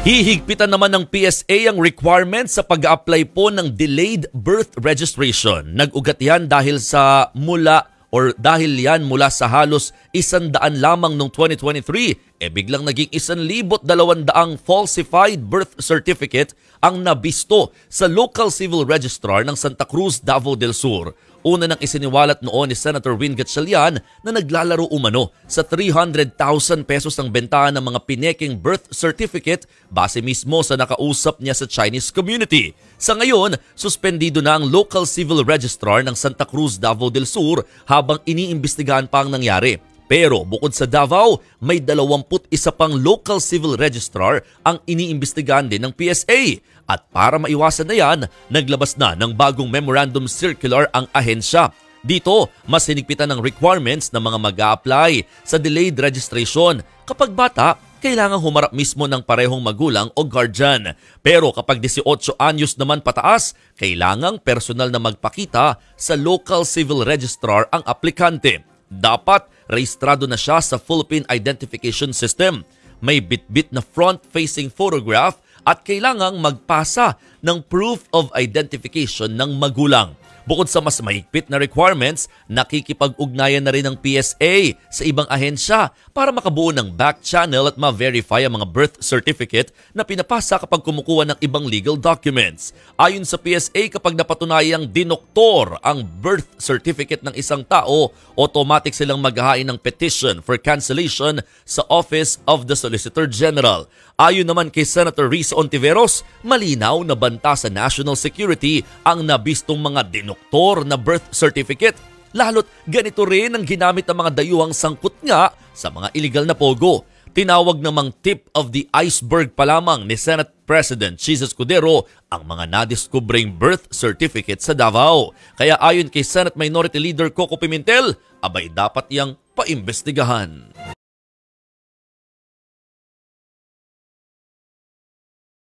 Hihigpitan naman ng PSA ang requirements sa pag-apply po ng delayed birth registration. Nag-ugat yan dahil mula sa halos 100 lamang noong 2023, biglang naging 1,200 falsified birth certificate ang nabisto sa local civil registrar ng Santa Cruz, Davao del Sur. Una nang isiniwalat noon ni Senator Win Gatchalian na naglalaro umano sa 300,000 pesos ang bentahan ng mga pineking birth certificate base mismo sa nakausap niya sa Chinese community. Sa ngayon, suspendido na ang local civil registrar ng Santa Cruz, Davao del Sur habang iniimbestigahan pa ang nangyari. Pero bukod sa Davao, may 21 pang local civil registrar ang iniimbestigahan din ng PSA. At para maiwasan na yan, naglabas na ng bagong memorandum circular ang ahensya. Dito, mas hinigpitan ng requirements ng mga mag-a-apply sa delayed registration. Kapag bata, kailangang humarap mismo ng parehong magulang o guardian. Pero kapag 18 anyos naman pataas, kailangang personal na magpakita sa local civil registrar ang aplikante. Dapat rehistrado na siya sa Philippine Identification System. May bitbit na front-facing photograph at kailangang magpasa ng proof of identification ng magulang. Bukod sa mas mahigpit na requirements, nakikipag-ugnayan na rin ng PSA sa ibang ahensya para makabuo ng back channel at ma-verify ang mga birth certificate na pinapasa kapag kumukuha ng ibang legal documents. Ayon sa PSA, kapag napatunayang dinoktor ang birth certificate ng isang tao, automatic silang maghahain ng petition for cancellation sa Office of the Solicitor General. Ayon naman kay Senator Risa Ontiveros, malinaw na banta sa national security ang nabistong mga dinoktor na birth certificate. Lalo't ganito rin ang ginamit ng mga dayuhang sangkot nga sa mga illegal na pogo. Tinawag namang tip of the iceberg pa lamang ni Senate President Chis Escudero ang mga nadiskubring birth certificate sa Davao. Kaya ayon kay Senate Minority Leader Coco Pimentel, abay dapat yang paimbestigahan.